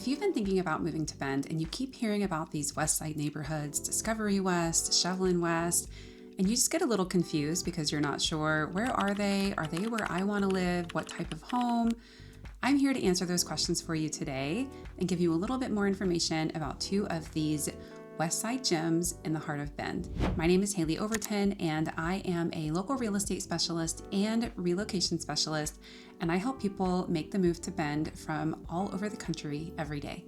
If you've been thinking about moving to Bend and you keep hearing about these Westside neighborhoods, Discovery West, Shevlin West, and you just get a little confused because you're not sure, where are they? Are they where I want to live? What type of home? I'm here to answer those questions for you today and give you a little bit more information about two of these Westside gems in the heart of Bend. My name is Haley Overton, and I am a local real estate specialist and relocation specialist, and I help people make the move to Bend from all over the country every day.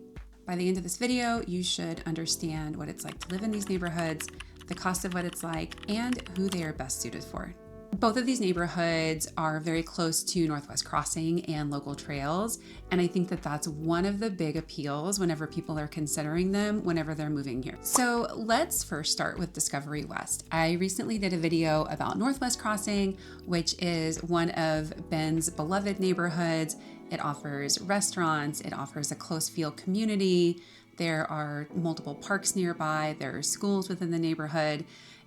By the end of this video, you should understand what it's like to live in these neighborhoods, the cost of what it's like, and who they are best suited for. Both of these neighborhoods are very close to Northwest Crossing and local trails, and I think that that's one of the big appeals whenever people are considering them whenever they're moving here. So let's first start with Discovery West. I recently did a video about Northwest Crossing, which is one of Bend's beloved neighborhoods. It offers restaurants, it offers a close feel community, there are multiple parks nearby, there are schools within the neighborhood.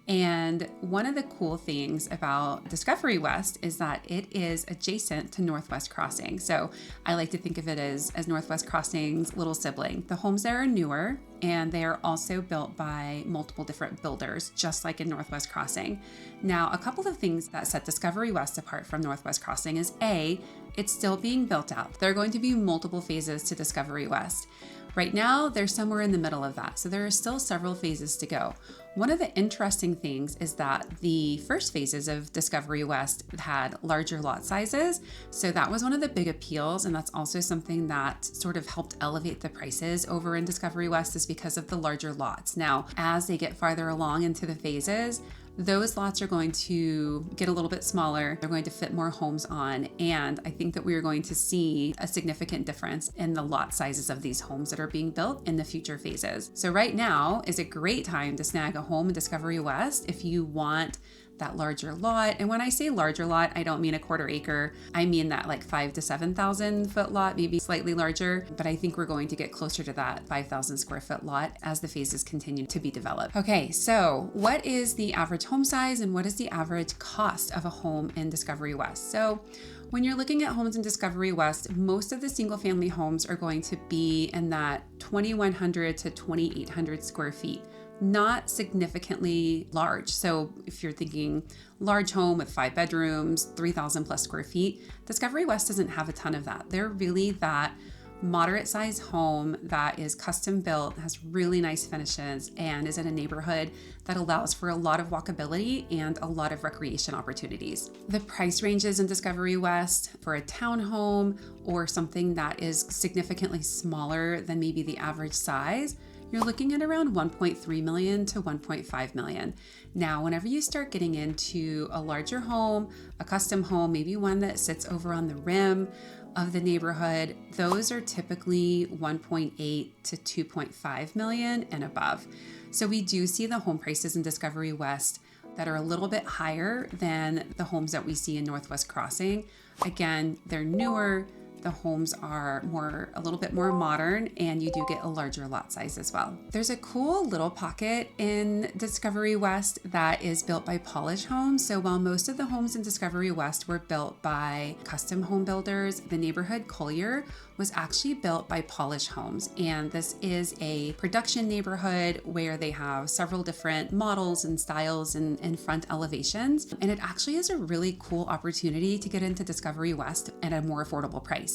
And one of the cool things about Discovery West is that it is adjacent to Northwest Crossing. So I like to think of it as Northwest Crossing's little sibling. The homes there are newer, and they are also built by multiple different builders, just like in Northwest Crossing. Now, a couple of things that set Discovery West apart from Northwest Crossing is A, it's still being built out. There are going to be multiple phases to Discovery West. Right now, they're somewhere in the middle of that, so there are still several phases to go. One of the interesting things is that the first phases of Discovery West had larger lot sizes, so that was one of the big appeals, and that's also something that sort of helped elevate the prices over in Discovery West is because of the larger lots. Now, as they get farther along into the phases, those lots are going to get a little bit smaller. They're going to fit more homes on. And I think that we are going to see a significant difference in the lot sizes of these homes that are being built in the future phases. So right now is a great time to snag a home in Discovery West if you want that larger lot. And when I say larger lot, I don't mean a quarter acre. I mean that like 5,000 to 7,000 foot lot, maybe slightly larger, but I think we're going to get closer to that 5,000 square foot lot as the phases continue to be developed. Okay, so what is the average home size and what is the average cost of a home in Discovery West? So when you're looking at homes in Discovery West, most of the single family homes are going to be in that 2,100 to 2,800 square feet. Not significantly large. So if you're thinking large home with 5 bedrooms, 3,000 plus square feet, Discovery West doesn't have a ton of that. They're really that moderate size home that is custom built, has really nice finishes, and is in a neighborhood that allows for a lot of walkability and a lot of recreation opportunities. The price ranges in Discovery West for a townhome or something that is significantly smaller than maybe the average size, you're looking at around 1.3 million to 1.5 million. Now, whenever you start getting into a larger home, a custom home, maybe one that sits over on the rim of the neighborhood, those are typically 1.8 to 2.5 million and above. So we do see the home prices in Discovery West that are a little bit higher than the homes that we see in Northwest Crossing. Again, they're newer. The homes are a little bit more modern, and you do get a larger lot size as well. There's a cool little pocket in Discovery West that is built by Pahlisch homes. So while most of the homes in Discovery West were built by custom home builders, the neighborhood Collier was actually built by Pahlisch homes. And this is a production neighborhood where they have several different models and styles and front elevations. And it actually is a really cool opportunity to get into Discovery West at a more affordable price.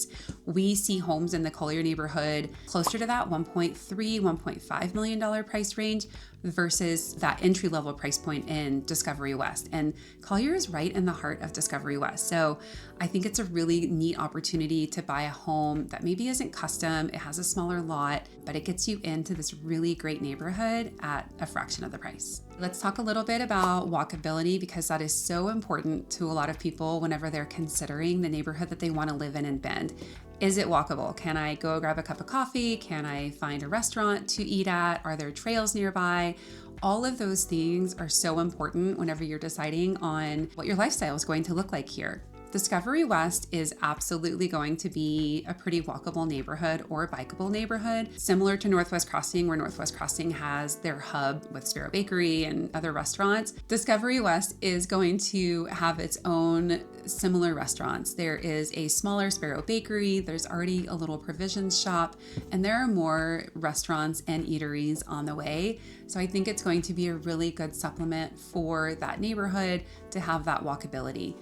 We see homes in the Collier neighborhood closer to that $1.3–1.5 million price range versus that entry-level price point in Discovery West. And Collier is right in the heart of Discovery West. So I think it's a really neat opportunity to buy a home that maybe isn't custom, it has a smaller lot, but it gets you into this really great neighborhood at a fraction of the price. Let's talk a little bit about walkability, because that is so important to a lot of people whenever they're considering the neighborhood that they want to live in Bend. Is it walkable? Can I go grab a cup of coffee? Can I find a restaurant to eat at? Are there trails nearby? All of those things are so important whenever you're deciding on what your lifestyle is going to look like here. Discovery West is absolutely going to be a pretty walkable neighborhood or bikeable neighborhood, similar to Northwest Crossing, where Northwest Crossing has their hub with Sparrow Bakery and other restaurants. Discovery West is going to have its own similar restaurants. There is a smaller Sparrow Bakery, there's already a little provisions shop, and there are more restaurants and eateries on the way. So I think it's going to be a really good supplement for that neighborhood to have that walkability.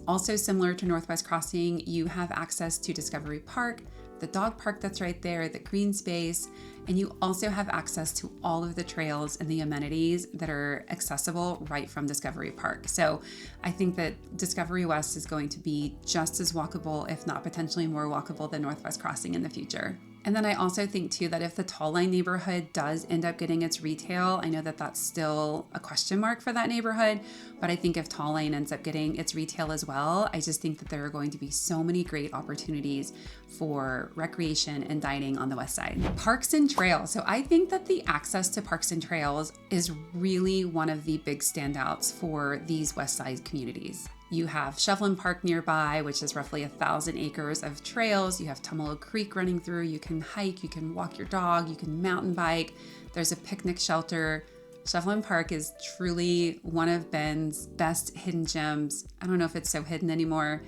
Also similar to Northwest Crossing, you have access to Discovery Park, the dog park that's right there, the green space, and you also have access to all of the trails and the amenities that are accessible right from Discovery Park. So I think that Discovery West is going to be just as walkable, if not potentially more walkable than Northwest Crossing in the future. And then I also think too that if the Tall Line neighborhood does end up getting its retail, I know that that's still a question mark for that neighborhood, but I think if Tall Line ends up getting its retail as well, I just think that there are going to be so many great opportunities for recreation and dining on the west side. Parks and trails. So I think that the access to parks and trails is really one of the big standouts for these west side communities. You have Shevlin Park nearby, which is roughly 1,000 acres of trails. You have Tumalo Creek running through. You can hike, you can walk your dog, you can mountain bike. There's a picnic shelter. Shevlin Park is truly one of Bend's best hidden gems. I don't know if it's so hidden anymore,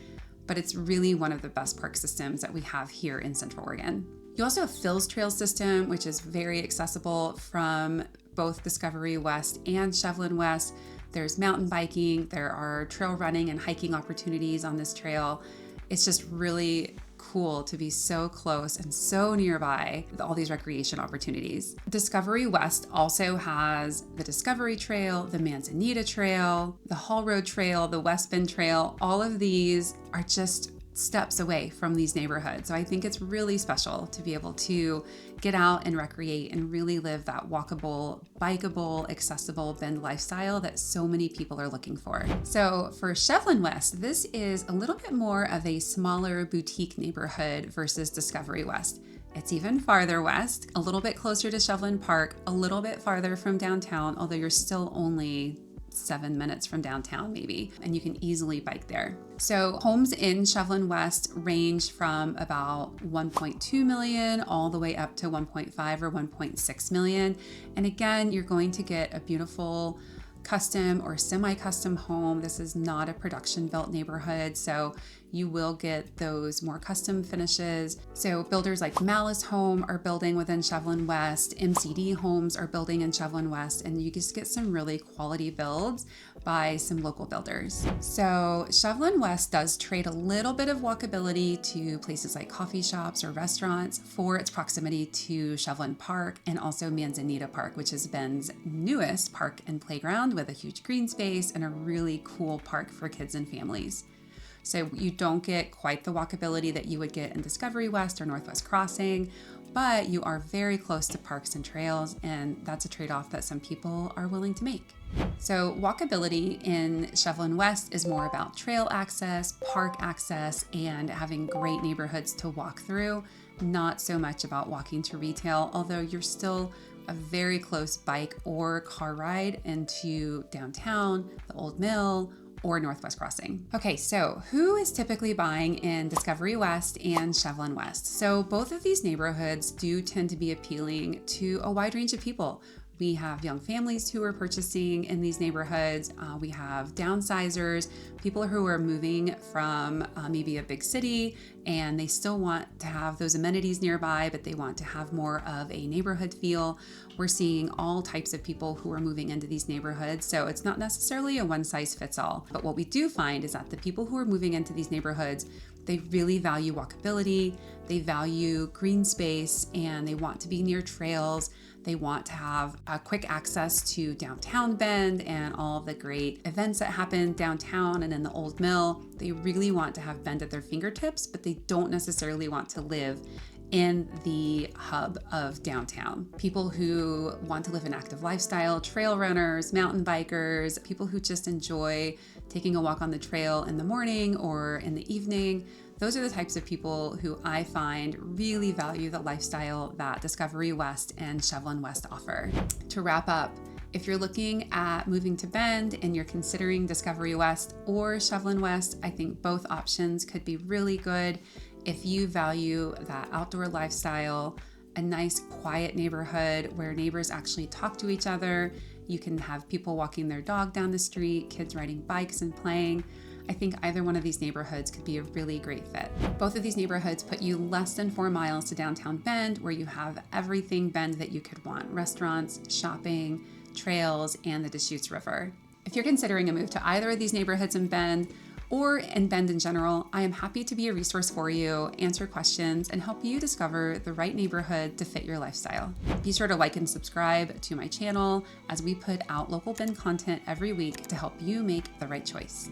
but it's really one of the best park systems that we have here in Central Oregon. You also have Phil's Trail System, which is very accessible from both Discovery West and Shevlin West. There's mountain biking, there are trail running and hiking opportunities on this trail. It's just really cool to be so close and so nearby with all these recreation opportunities. Discovery West also has the Discovery Trail, the Manzanita Trail, the Hall Road Trail, the West Bend Trail. All of these are just steps away from these neighborhoods. So I think it's really special to be able to get out and recreate and really live that walkable, bikeable, accessible Bend lifestyle that so many people are looking for. So for Shevlin West, this is a little bit more of a smaller boutique neighborhood versus Discovery West. It's even farther west, a little bit closer to Shevlin Park, a little bit farther from downtown, although you're still only 7 minutes from downtown maybe, and you can easily bike there. So homes in Shevlin West range from about 1.2 million all the way up to 1.5 or 1.6 million. And again, you're going to get a beautiful custom or semi-custom home. This is not a production built neighborhood, so you will get those more custom finishes. So builders like Malice Home are building within Shevlin West, MCD Homes are building in Shevlin West, and you just get some really quality builds by some local builders. So Shevlin West does trade a little bit of walkability to places like coffee shops or restaurants for its proximity to Shevlin Park and also Manzanita Park, which is Bend's newest park and playground with a huge green space and a really cool park for kids and families. So you don't get quite the walkability that you would get in Discovery West or Northwest Crossing, but you are very close to parks and trails, and that's a trade-off that some people are willing to make. So walkability in Shevlin West is more about trail access, park access, and having great neighborhoods to walk through, not so much about walking to retail, although you're still a very close bike or car ride into downtown, the Old Mill, or Northwest Crossing. Okay, so who is typically buying in Discovery West and Shevlin West? So both of these neighborhoods do tend to be appealing to a wide range of people. We have young families who are purchasing in these neighborhoods. We have downsizers, people who are moving from maybe a big city and they still want to have those amenities nearby, but they want to have more of a neighborhood feel. We're seeing all types of people who are moving into these neighborhoods. So it's not necessarily a one size fits all. But what we do find is that the people who are moving into these neighborhoods, they really value walkability, they value green space, and they want to be near trails. They want to have quick access to downtown Bend and all of the great events that happen downtown and in the Old Mill. They really want to have Bend at their fingertips, but they don't necessarily want to live in the hub of downtown. People who want to live an active lifestyle, trail runners, mountain bikers, people who just enjoy taking a walk on the trail in the morning or in the evening. Those are the types of people who I find really value the lifestyle that Discovery West and Shevlin West offer. To wrap up, If you're looking at moving to Bend and you're considering Discovery West or Shevlin West, I think both options could be really good if you value that outdoor lifestyle, a nice quiet neighborhood where neighbors actually talk to each other. You can have people walking their dog down the street, kids riding bikes and playing. I think either one of these neighborhoods could be a really great fit. Both of these neighborhoods put you less than 4 miles to downtown Bend, where you have everything Bend that you could want: restaurants, shopping, trails, and the Deschutes River. If you're considering a move to either of these neighborhoods in Bend, or in Bend in general, I am happy to be a resource for you, answer questions, and help you discover the right neighborhood to fit your lifestyle. Be sure to like and subscribe to my channel as we put out local Bend content every week to help you make the right choice.